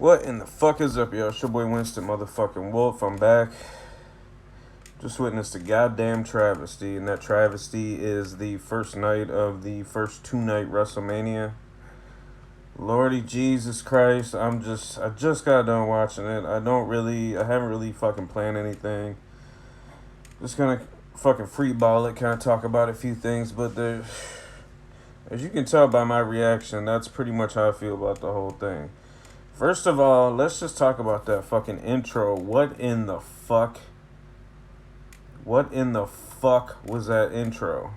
What in the fuck is up, yo? It's your boy Winston motherfucking Wolf. I'm back. Just witnessed a goddamn travesty, and that travesty is the first night of the first two-night Wrestlemania. Lordy Jesus Christ, I just got done watching it. I haven't really fucking planned anything. Just gonna fucking freeball it, kind of talk about a few things, but as you can tell by my reaction, that's pretty much how I feel about the whole thing. First of all, let's just talk about that fucking intro. What in the fuck was that intro?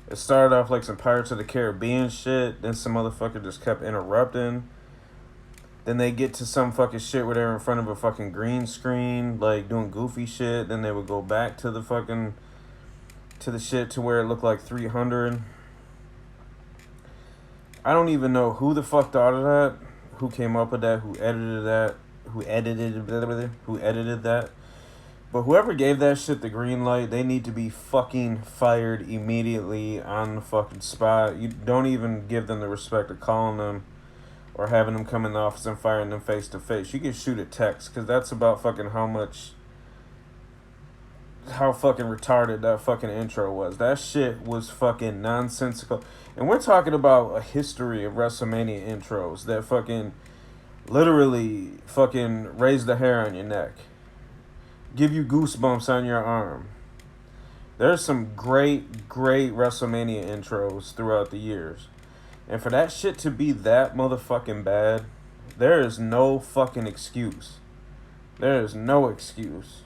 It started off like some Pirates of the Caribbean shit. Then some motherfucker just kept interrupting. Then they get to some fucking shit where they're in front of a fucking green screen, like doing goofy shit. Then they would go back to the shit to where it looked like 300. I don't even know who the fuck thought of that. Who came up with that, who edited that. But whoever gave that shit the green light, they need to be fucking fired immediately on the fucking spot. You don't even give them the respect of calling them or having them come in the office and firing them face to face. You can shoot a text, because that's about fucking how fucking retarded that fucking intro was. That shit was fucking nonsensical. And we're talking about a history of WrestleMania intros that fucking literally fucking raise the hair on your neck, give you goosebumps on your arm. There's some great WrestleMania intros throughout the years. And for that shit to be that motherfucking bad, there is no fucking excuse. There is no excuse.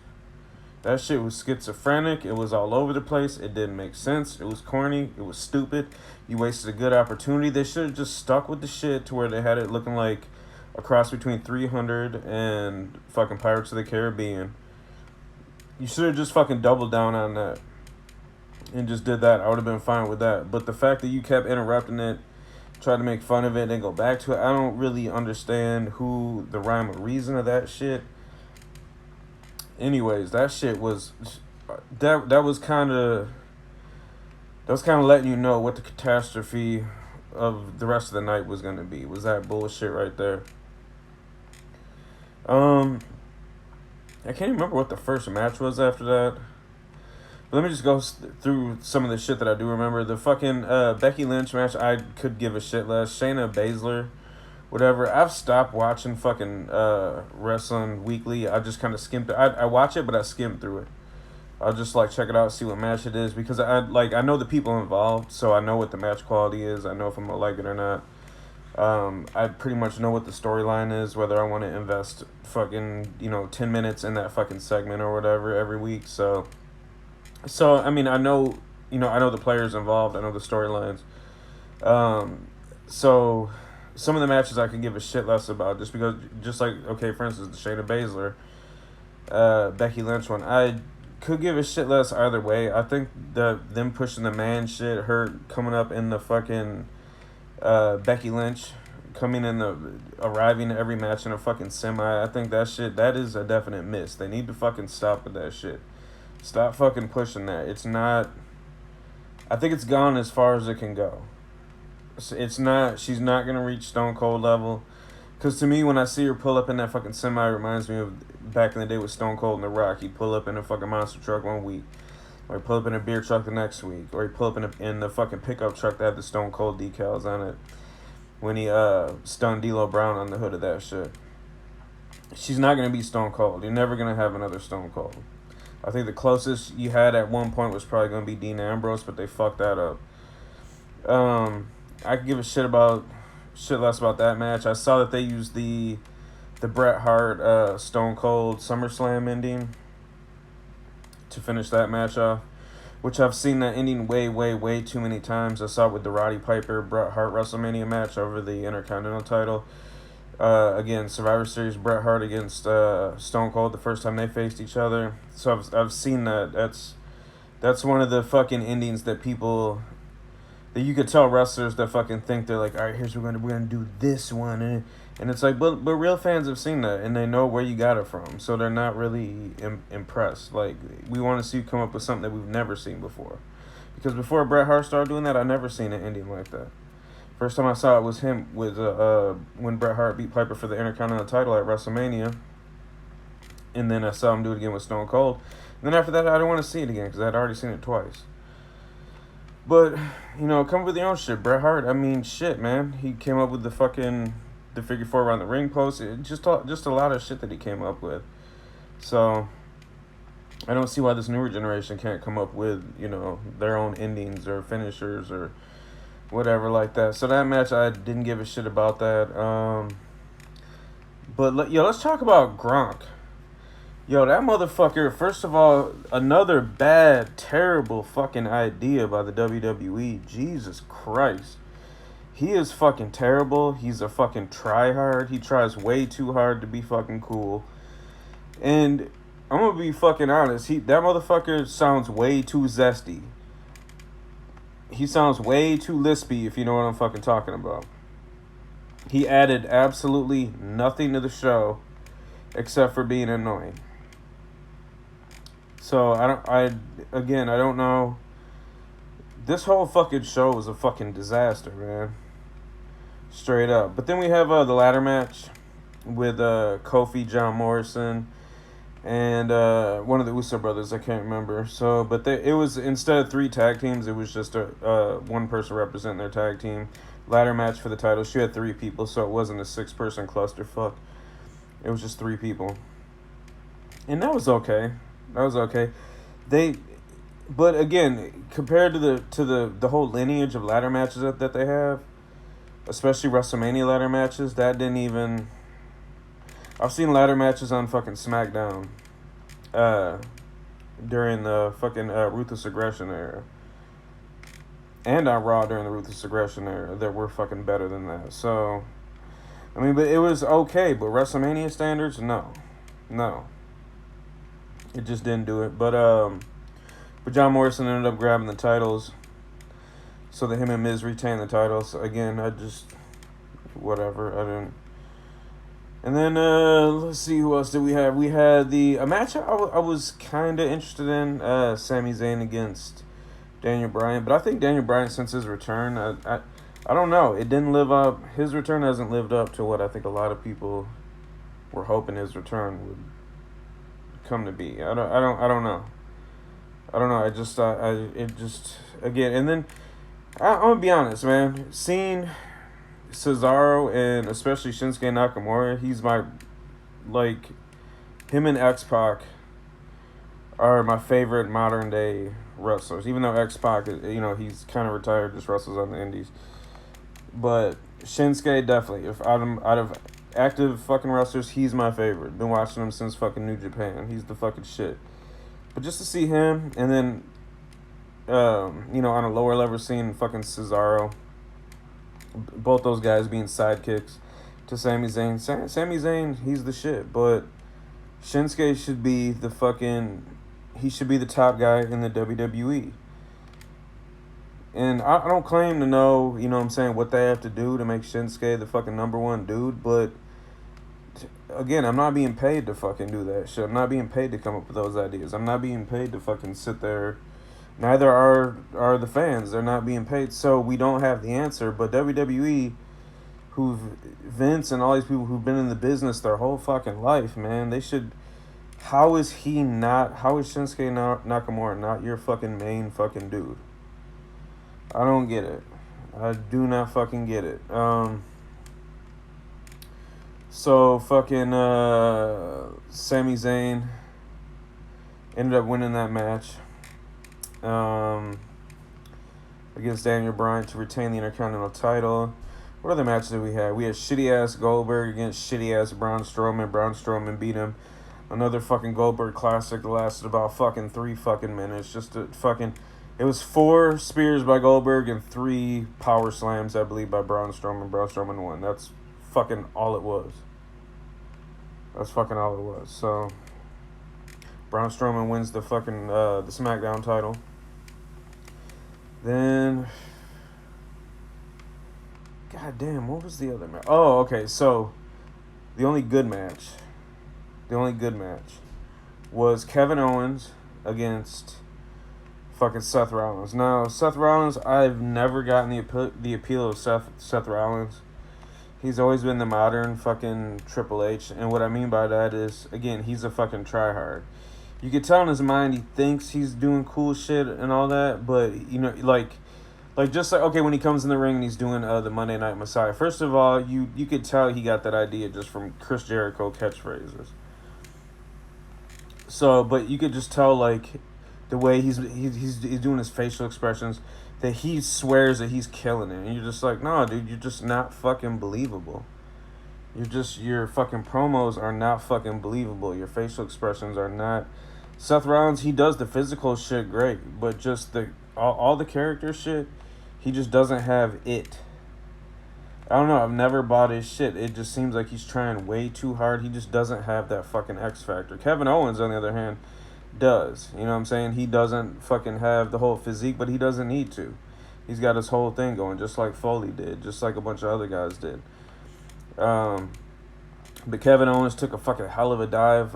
That shit was schizophrenic. It was all over the place. It didn't make sense. It was corny. It was stupid. You wasted a good opportunity. They should have just stuck with the shit to where they had it looking like a cross between 300 and fucking Pirates of the Caribbean. You should have just fucking doubled down on that and just did that. I would have been fine with that. But the fact that you kept interrupting it, tried to make fun of it, and go back to it, I don't really understand who the rhyme or reason of that shit. Anyways, that shit was that was kind of letting you know what the catastrophe of the rest of the night was going to be. Was that bullshit right there? I can't remember what the first match was after that. But let me just go through some of the shit that I do remember. The fucking Becky Lynch match, I could give a shit less. Shayna Baszler, whatever. I've stopped watching fucking wrestling weekly. I just kind of skimmed it. I watch it, but I skim through it. I'll just like check it out, see what match it is, because I know the people involved, so I know what the match quality is. I know if I'm gonna like it or not. I pretty much know what the storyline is, whether I want to invest fucking 10 minutes in that fucking segment or whatever every week. So I mean, I know the players involved. I know the storylines. So some of the matches I can give a shit less about, just because, okay, for instance, the Shayna Baszler, Becky Lynch one, I could give a shit less either way. I think them pushing the man shit, her coming up in the fucking Becky Lynch arriving to every match in a fucking semi, I think that is a definite miss. They need to fucking stop with that shit. Stop fucking pushing that. It's not, I think it's gone as far as it can go. It's not, she's not going to reach Stone Cold level. Because to me, when I see her pull up in that fucking semi, it reminds me of back in the day with Stone Cold and The Rock. He'd pull up in a fucking monster truck one week, or he'd pull up in a beer truck the next week, or he'd pull up in the fucking pickup truck that had the Stone Cold decals on it when he stunned D'Lo Brown on the hood of that shit. She's not going to be Stone Cold. You're never going to have another Stone Cold. I think the closest you had at one point was probably going to be Dean Ambrose, but they fucked that up. I could give a shit less about that match. I saw that they used the Bret Hart Stone Cold SummerSlam ending to finish that match off, which I've seen that ending way too many times. I saw it with the Roddy Piper Bret Hart WrestleMania match over the Intercontinental title. Again, Survivor Series, Bret Hart against Stone Cold the first time they faced each other. So I've seen that. That's one of the fucking endings that you could tell wrestlers that fucking think they're like, all right, we're gonna do this one, and it's like, but real fans have seen that and they know where you got it from, so they're not really impressed. Like, we want to see you come up with something that we've never seen before, because before Bret Hart started doing that, I never seen an ending like that. First time I saw it was him with when Bret Hart beat Piper for the Intercontinental title at WrestleMania, and then I saw him do it again with Stone Cold. And then after that, I didn't want to see it again because I'd already seen it twice. But come up with your own shit, Bret Hart. I mean, shit, man. He came up with the figure four around the ring post. Just a lot of shit that he came up with. So I don't see why this newer generation can't come up with their own endings or finishers or whatever like that. So that match, I didn't give a shit about that. But let's talk about Gronk. Yo, that motherfucker, first of all, another bad, terrible fucking idea by the WWE. Jesus Christ. He is fucking terrible. He's a fucking tryhard. He tries way too hard to be fucking cool. And I'm gonna be fucking honest. That motherfucker sounds way too zesty. He sounds way too lispy, if you know what I'm fucking talking about. He added absolutely nothing to the show except for being annoying. So I don't know. This whole fucking show was a fucking disaster, man. Straight up. But then we have the ladder match with Kofi, John Morrison, and one of the Uso brothers. I can't remember. So, but it was, instead of 3 tag teams, it was just one person representing their tag team. Ladder match for the title. She had 3 people, so it wasn't a 6-person clusterfuck. It was just 3 people, and that was okay. But again, compared to the whole lineage of ladder matches that they have, especially WrestleMania ladder matches, that didn't even. I've seen ladder matches on fucking SmackDown, during the fucking Ruthless Aggression era, and on Raw during the Ruthless Aggression era, that were fucking better than that. So, I mean, but it was okay. But WrestleMania standards, no. It just didn't do it. But John Morrison ended up grabbing the titles, so that him and Miz retained the titles. Again, whatever. I didn't. And then let's see, who else did we have? We had a match I was kind of interested in, Sami Zayn against Daniel Bryan. But I think Daniel Bryan, since his return, I don't know. It didn't live up. His return hasn't lived up to what I think a lot of people were hoping his return would come to be. I don't know. Again, and then I'm gonna be honest, man. Seeing Cesaro and especially Shinsuke Nakamura, he's him and X-Pac are my favorite modern day wrestlers. Even though X-Pac, he's kind of retired, just wrestles on the indies. But Shinsuke, definitely, if out of active fucking wrestlers, he's my favorite. Been watching him since fucking New Japan. He's the fucking shit. But just to see him, and then, on a lower level, seeing fucking Cesaro, both those guys being sidekicks to Sami Zayn. Sami Zayn, he's the shit. But Shinsuke should be he should be the top guy in the WWE. And I don't claim to know, what they have to do to make Shinsuke the fucking number one dude, but again, I'm not being paid to fucking do that shit. I'm not being paid to come up with those ideas. I'm not being paid to fucking sit there. Neither are the fans. They're not being paid, so we don't have the answer. But WWE, Vince and all these people who've been in the business their whole fucking life, man, they should. How is Shinsuke Nakamura not your fucking main fucking dude? I don't get it. I do not fucking get it. So fucking Sami Zayn ended up winning that match against Daniel Bryan to retain the Intercontinental title. What other matches did we have? We had shitty ass Goldberg against shitty ass Braun Strowman. Braun Strowman beat him. Another fucking Goldberg classic that lasted about fucking 3 fucking minutes. It was 4 spears by Goldberg and 3 power slams, I believe, by Braun Strowman. Braun Strowman won. That's fucking all it was. So, Braun Strowman wins the fucking, the SmackDown title. Then, god damn, what was the other match? Oh, okay, so, the only good match was Kevin Owens against fucking Seth Rollins. Now, Seth Rollins, I've never gotten the appeal of Seth Rollins. He's always been the modern fucking Triple H, and what I mean by that is, again, he's a fucking tryhard. You can tell in his mind he thinks he's doing cool shit and all that, but you know, just like, okay, when he comes in the ring and he's doing the Monday Night Messiah. First of all, you could tell he got that idea just from Chris Jericho catchphrases. So, but you could just tell like the way he's doing his facial expressions, that he swears that he's killing it, and you're just like, no, dude, you're just not fucking believable. Your fucking promos are not fucking believable. Your facial expressions are not. Seth Rollins, he does the physical shit great, but just all the character shit, he just doesn't have it. I don't know, I've never bought his shit. It just seems like he's trying way too hard. He just doesn't have that fucking X factor. Kevin Owens, on the other hand, does. You know what I'm saying? He doesn't fucking have the whole physique, but he doesn't need to. He's got his whole thing going, just like Foley did, just like a bunch of other guys did. But Kevin Owens took a fucking hell of a dive.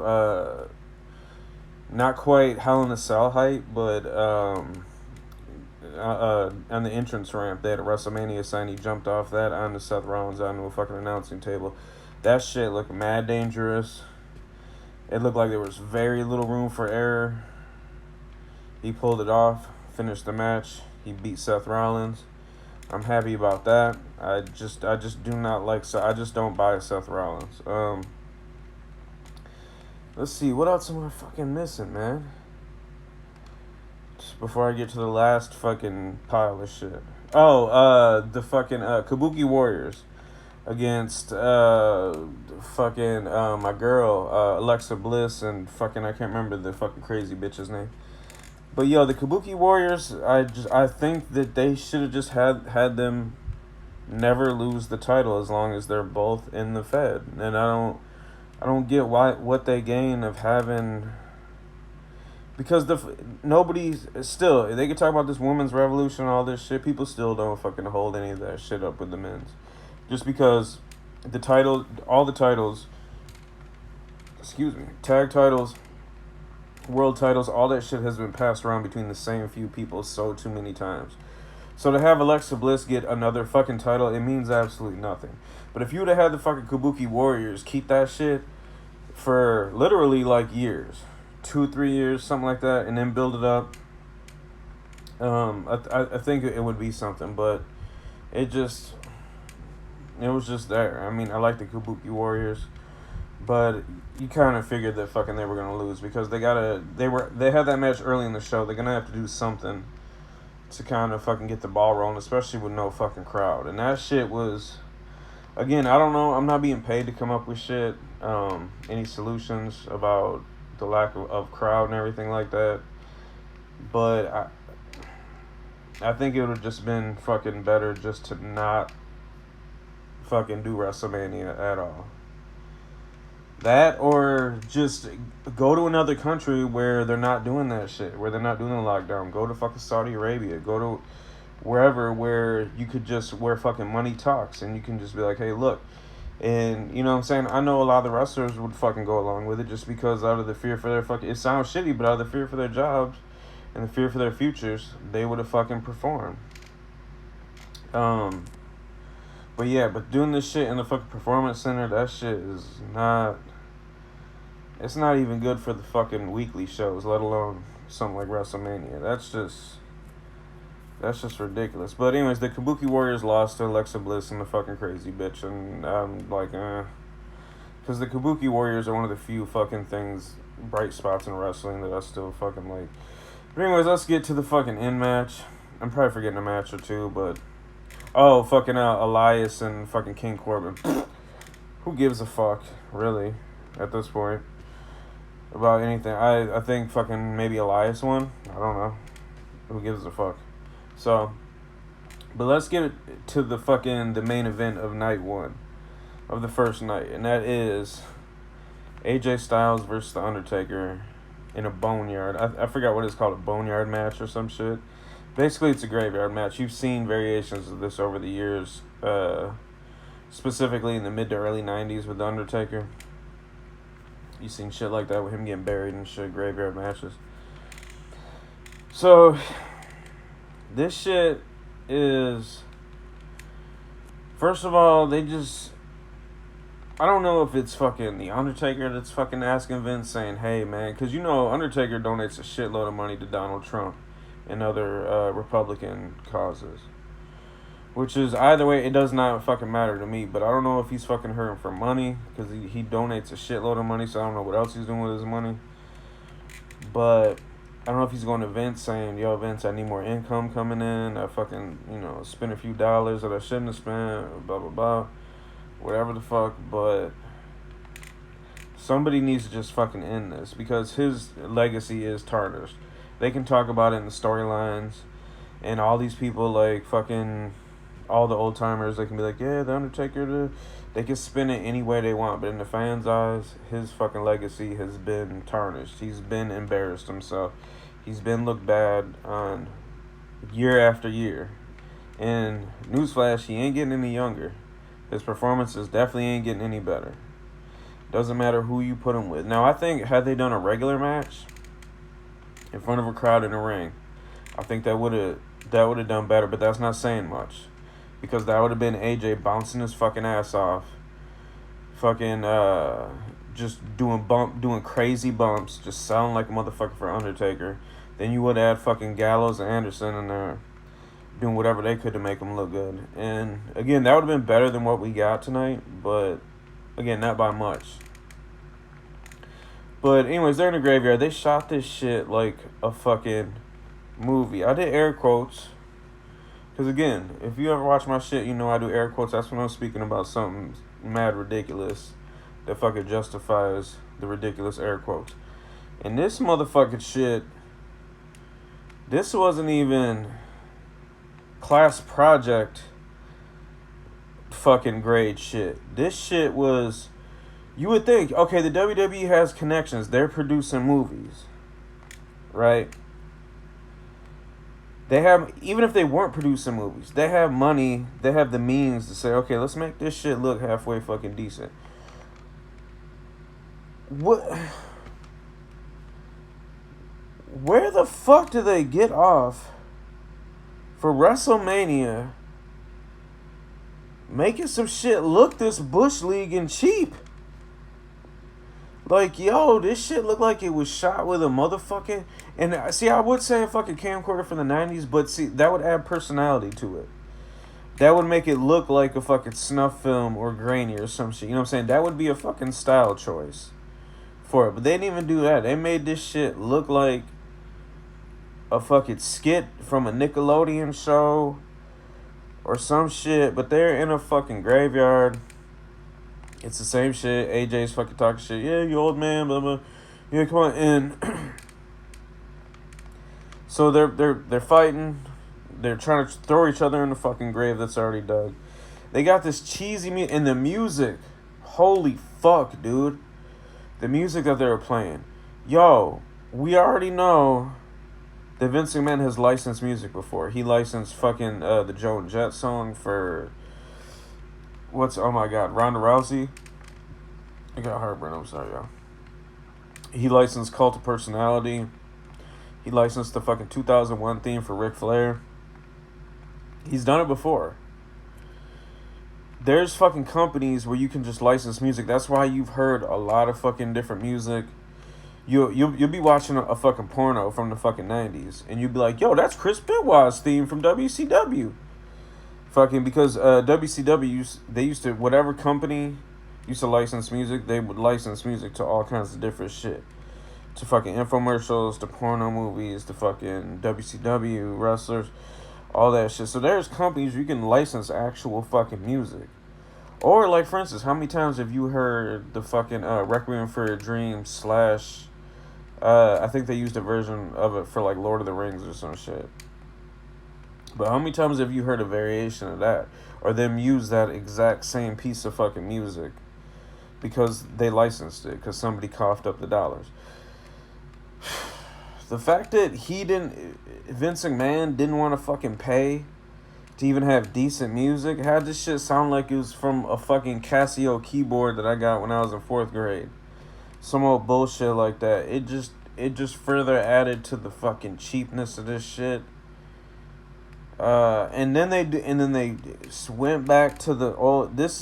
Not quite Hell in a Cell height, but on the entrance ramp, they had a WrestleMania sign. He jumped off that onto Seth Rollins onto a fucking announcing table. That shit looked mad dangerous. It looked like there was very little room for error. He pulled it off, finished the match. He beat Seth Rollins. I'm happy about that. I just do not like. So I just don't buy Seth Rollins. Let's see, what else am I fucking missing, man? Just before I get to the last fucking pile of shit. Oh, the fucking Kabuki Warriors against fucking my girl Alexa Bliss and fucking, I can't remember the fucking crazy bitch's name. But yo, the Kabuki Warriors, I think that they should have just had them never lose the title as long as they're both in the Fed. And I don't get what they gain of having, because nobody's still, they could talk about this women's revolution and all this shit, people still don't fucking hold any of that shit up with the men's. Just because all the titles, tag titles, world titles, all that shit has been passed around between the same few people so too many times. So to have Alexa Bliss get another fucking title, it means absolutely nothing. But if you would have had the fucking Kabuki Warriors keep that shit for literally like years, 2-3 years, something like that, and then build it up, I think it would be something. But it was just there. I mean, I like the Kabuki Warriors, but you kind of figured that fucking they were gonna lose because they had that match early in the show. They're gonna have to do something to kind of fucking get the ball rolling, especially with no fucking crowd. And that shit was, again, I don't know. I'm not being paid to come up with shit, any solutions about the lack of crowd and everything like that. But I think it would have just been fucking better just to not fucking do WrestleMania at all. That, or just go to another country where they're not doing that shit, where they're not doing the lockdown. Go to fucking Saudi Arabia. Go to wherever where you could just, where fucking money talks, and you can just be like, hey, look. And, you know what I'm saying? I know a lot of the wrestlers would fucking go along with it just because out of the fear for their fucking, it sounds shitty, but out of the fear for their jobs and the fear for their futures, they would have fucking performed. But yeah, but doing this shit in the fucking performance center, that shit is not, it's not even good for the fucking weekly shows, let alone something like WrestleMania. That's just ridiculous. But anyways, the Kabuki Warriors lost to Alexa Bliss and the fucking crazy bitch, and I'm like, because the Kabuki Warriors are one of the few fucking bright spots in wrestling that I still fucking like. But anyways, let's get to the fucking end match. I'm probably forgetting a match or two, but oh, fucking Elias and fucking King Corbin. Who gives a fuck, really, at this point, about anything? I think fucking maybe Elias won. I don't know. Who gives a fuck? So, but let's get to the main event of night one, of the first night, and that is AJ Styles versus The Undertaker in a boneyard. I forgot what it's called, a boneyard match or some shit. Basically, it's a graveyard match. You've seen variations of this over the years, specifically in the mid to early 90s with The Undertaker. You've seen shit like that with him getting buried and shit, graveyard matches. So, this shit is... First of all, they just... I don't know if it's fucking The Undertaker that's fucking asking Vince saying, hey, man, because you know Undertaker donates a shitload of money to Donald Trump and other Republican causes. Which is, either way, it does not fucking matter to me. But I don't know if he's fucking hurting for money, because he donates a shitload of money, so I don't know what else he's doing with his money. But I don't know if he's going to Vince saying, yo, Vince, I need more income coming in. I fucking, spend a few dollars that I shouldn't have spent, blah, blah, blah. Whatever the fuck, but somebody needs to just fucking end this, because his legacy is tarnished. They can talk about it in the storylines, and all these people, like, fucking, all the old timers, they can be like, yeah, the Undertaker, they can spin it any way they want, but in the fans' eyes, his fucking legacy has been tarnished. He's been embarrassed himself. He's been looked bad on year after year. And newsflash, he ain't getting any younger. His performances definitely ain't getting any better. Doesn't matter who you put him with. Now, I think had they done a regular match in front of a crowd in a ring, I think that would have done better. But that's not saying much, because that would have been AJ bouncing his fucking ass off, fucking just doing crazy bumps, just sounding like a motherfucker for Undertaker. Then you would have had fucking Gallows and Anderson in there doing whatever they could to make them look good. And again, that would have been better than what we got tonight, but again, not by much. But anyways, they're in the graveyard. They shot this shit like a fucking movie. I did air quotes, because again, if you ever watch my shit, you know I do air quotes. That's when I'm speaking about something mad ridiculous that fucking justifies the ridiculous air quotes. And this motherfucking shit, this wasn't even class project fucking grade shit. This shit was, you would think, okay, the WWE has connections. They're producing movies, right? They have, even if they weren't producing movies, they have money, they have the means to say, okay, let's make this shit look halfway fucking decent. What? Where the fuck do they get off for WrestleMania making some shit look this Bush League and cheap? Like, yo, this shit looked like it was shot with a motherfucking... And, see, I would say a fucking camcorder from the 90s, but, see, that would add personality to it. That would make it look like a fucking snuff film or grainy or some shit. You know what I'm saying? That would be a fucking style choice for it. But they didn't even do that. They made this shit look like a fucking skit from a Nickelodeon show or some shit. But they're in a fucking graveyard. It's the same shit. AJ's fucking talking shit. Yeah, you old man, blah blah. Yeah, come on. And so they're fighting. They're trying to throw each other in the fucking grave that's already dug. They got this cheesy music, and the music, holy fuck, dude. The music that they were playing. Yo, we already know that Vince McMahon has licensed music before. He licensed fucking the Joan Jett song for... oh my god, Ronda Rousey. I got heartburn, I'm sorry, y'all. He licensed Cult of Personality. He licensed the fucking 2001 theme for Ric Flair. He's done it before. There's fucking companies where you can just license music. That's why you've heard a lot of fucking different music. You'll be watching a fucking porno from the fucking 90s, and you'll be like, yo, that's Chris Benoit's theme from WCW. Fucking, because WCW, they used to, whatever company used to license music, they would license music to all kinds of different shit. To fucking infomercials, to porno movies, to fucking WCW wrestlers, all that shit. So there's companies you can license actual fucking music. Or, like, for instance, how many times have you heard the fucking Requiem for a Dream / I think they used a version of it for, like, Lord of the Rings or some shit. But how many times have you heard a variation of that? Or them use that exact same piece of fucking music because they licensed it, because somebody coughed up the dollars. The fact that Vince McMahon didn't want to fucking pay to even have decent music, had this shit sound like it was from a fucking Casio keyboard that I got when I was in 4th grade. Some old bullshit like that. it just further added to the fucking cheapness of this shit. And then they went back to the old. This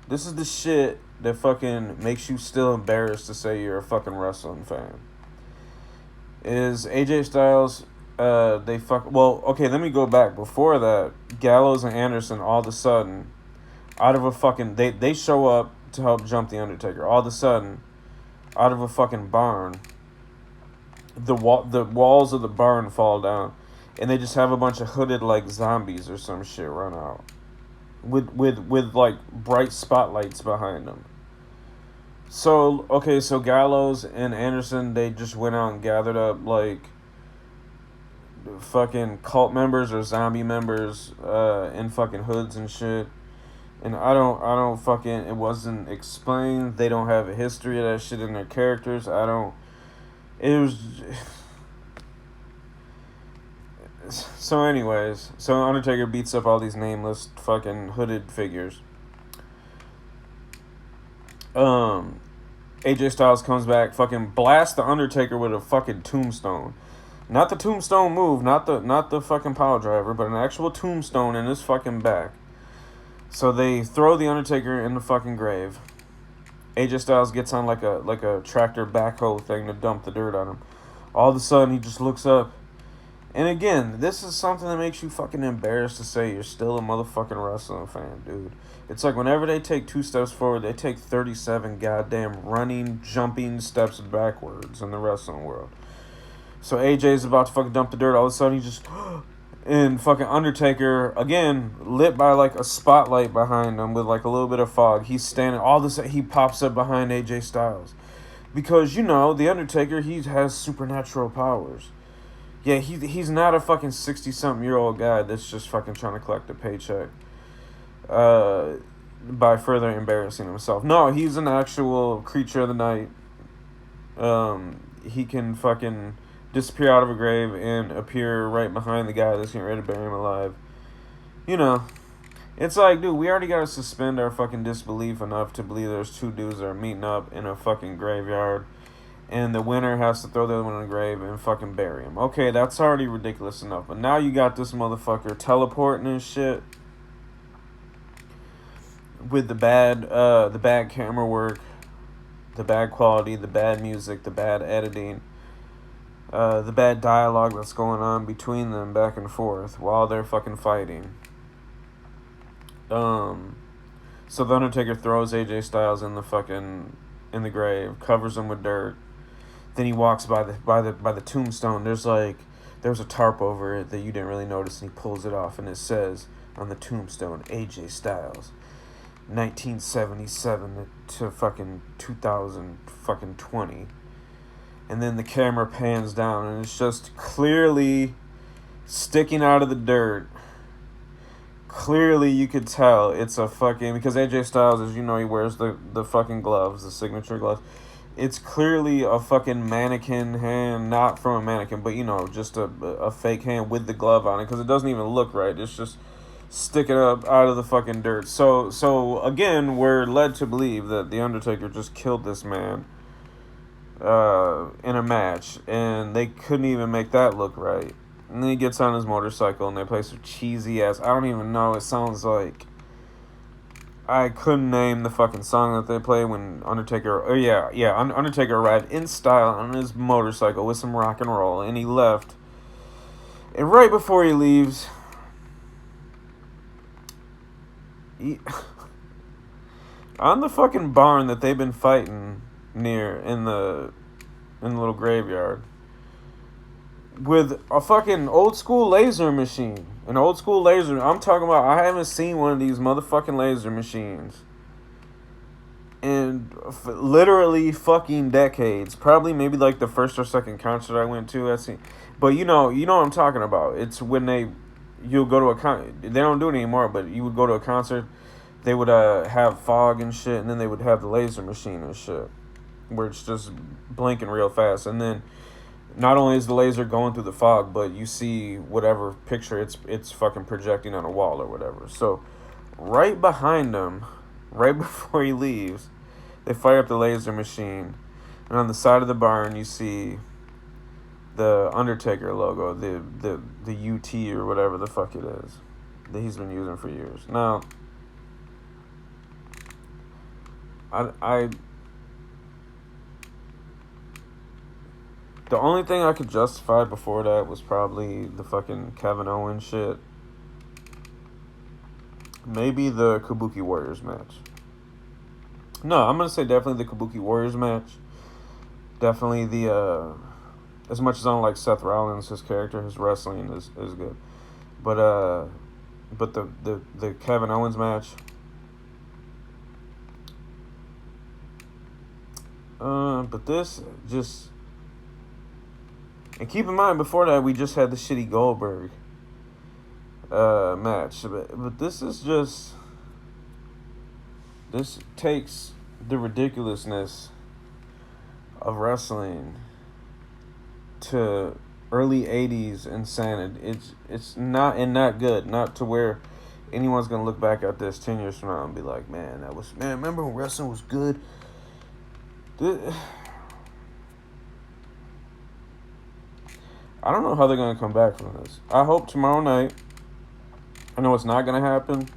is the shit that fucking makes you still embarrassed to say you're a fucking wrestling fan. Is AJ Styles, okay, let me go back. Before that, Gallows and Anderson, all of a sudden, out of a fucking, they show up to help jump The Undertaker. All of a sudden, out of a fucking barn, the walls of the barn fall down, and they just have a bunch of hooded, like, zombies or some shit run out. With like, bright spotlights behind them. So, okay, so Gallows and Anderson, they just went out and gathered up, like, fucking cult members or zombie members in fucking hoods and shit. And I don't fucking, it wasn't explained. They don't have a history of that shit in their characters. It was... So anyways, so Undertaker beats up all these nameless fucking hooded figures. AJ Styles comes back, fucking blasts the Undertaker with a fucking tombstone. Not the tombstone move, not the fucking power driver, but an actual tombstone in his fucking back. So they throw the Undertaker in the fucking grave. AJ Styles gets on like a tractor backhoe thing to dump the dirt on him. All of a sudden, he just looks up. And again, this is something that makes you fucking embarrassed to say you're still a motherfucking wrestling fan, dude. It's like whenever they take 2 steps forward, they take 37 goddamn running, jumping steps backwards in the wrestling world. So AJ's about to fucking dump the dirt. All of a sudden, he just... And fucking Undertaker, again, lit by like a spotlight behind him with like a little bit of fog. He's standing... All this, he pops up behind AJ Styles. Because, you know, the Undertaker, he has supernatural powers. Yeah, he's not a fucking 60-something-year-old guy that's just fucking trying to collect a paycheck by further embarrassing himself. No, he's an actual creature of the night. He can fucking disappear out of a grave and appear right behind the guy that's getting ready to bury him alive. You know, it's like, dude, we already got to suspend our fucking disbelief enough to believe there's 2 dudes that are meeting up in a fucking graveyard. And the winner has to throw the other one in the grave and fucking bury him. Okay, that's already ridiculous enough. But now you got this motherfucker teleporting and shit. With the bad camera work. The bad quality, the bad music, the bad editing. The bad dialogue that's going on between them back and forth while they're fucking fighting. So the Undertaker throws AJ Styles in the grave, covers him with dirt. Then he walks by the tombstone. There's a tarp over it that you didn't really notice, and he pulls it off, and it says on the tombstone, AJ Styles, 1977 to fucking 2020. And then the camera pans down, and it's just clearly sticking out of the dirt. Clearly, you could tell it's a fucking... Because AJ Styles, as you know, he wears the fucking gloves, the signature gloves. It's clearly a fucking mannequin hand, not from a mannequin, but, you know, just a fake hand with the glove on it, because it doesn't even look right. It's just sticking up out of the fucking dirt. So again, we're led to believe that The Undertaker just killed this man in a match, and they couldn't even make that look right. And then he gets on his motorcycle, and they play some cheesy ass... I don't even know, it sounds like... I couldn't name the fucking song that they play when Undertaker... Oh, yeah, Undertaker arrived in style on his motorcycle with some rock and roll, and he left. And right before he leaves... on the fucking barn that they've been fighting near in the little graveyard, with a fucking old school laser machine. An old school laser. I'm talking about, I haven't seen one of these motherfucking laser machines in literally fucking decades. Probably maybe like the first or second concert I went to. But you know what I'm talking about. It's when you'll go to a concert. They don't do it anymore, but you would go to a concert. They would have fog and shit, and then they would have the laser machine and shit, where it's just blinking real fast. And then not only is the laser going through the fog, but you see whatever picture it's fucking projecting on a wall or whatever. So right behind him, right before he leaves, they fire up the laser machine. And on the side of the barn, you see the Undertaker logo, the UT or whatever the fuck it is that he's been using for years. Now, I the only thing I could justify before that was probably the fucking Kevin Owens shit. Maybe the Kabuki Warriors match. No, I'm gonna say definitely the Kabuki Warriors match. Definitely the as much as I don't like Seth Rollins, his character, his wrestling is good. But the Kevin Owens match. But this just, and keep in mind before that we just had the shitty Goldberg match. But this is just, this takes the ridiculousness of wrestling to early 80s insanity. It's not good. Not to where anyone's gonna look back at this 10 years from now and be like, man, remember when wrestling was good? I don't know how they're gonna come back from this. I hope tomorrow night. I know it's not gonna happen,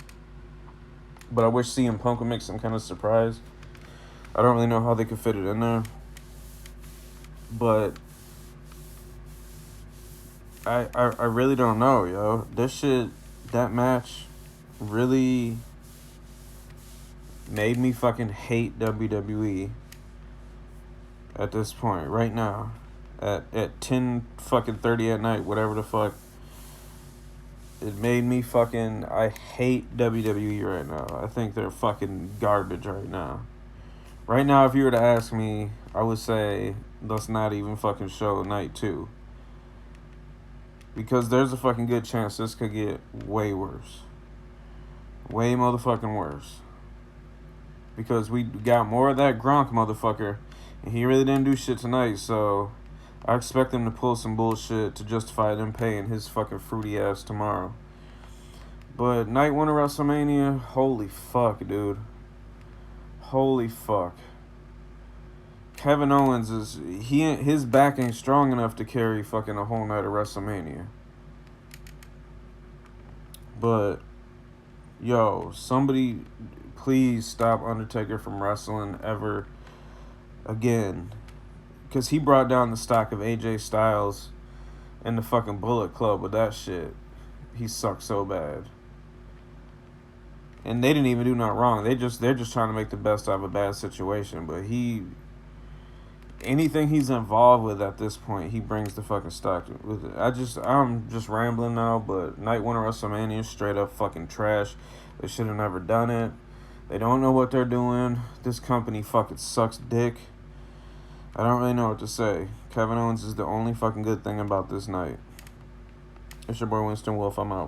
but I wish CM Punk would make some kind of surprise. I don't really know how they could fit it in there, but I really don't know, yo. That match really made me fucking hate WWE at this point, right now. At 10 fucking 30 at night, whatever the fuck. It made me fucking, I hate WWE right now. I think they're fucking garbage right now. Right now, if you were to ask me, I would say, let's not even fucking show night 2. Because there's a fucking good chance this could get way worse. Way motherfucking worse. Because we got more of that Gronk motherfucker, and he really didn't do shit tonight, so I expect them to pull some bullshit to justify them paying his fucking fruity ass tomorrow. But night 1 of WrestleMania, holy fuck, dude. Holy fuck. Kevin Owens his back ain't strong enough to carry fucking a whole night of WrestleMania. But, yo, somebody please stop Undertaker from wrestling ever again. Because he brought down the stock of AJ Styles and the fucking Bullet Club with that shit. He sucked so bad. And they didn't even do nothing wrong. They're just trying to make the best out of a bad situation. But anything he's involved with at this point, he brings the fucking stock with it. I'm just rambling now, but night 1 of WrestleMania is straight up fucking trash. They should have never done it. They don't know what they're doing. This company fucking sucks dick. I don't really know what to say. Kevin Owens is the only fucking good thing about this night. It's your boy Winston Wolf. I'm out.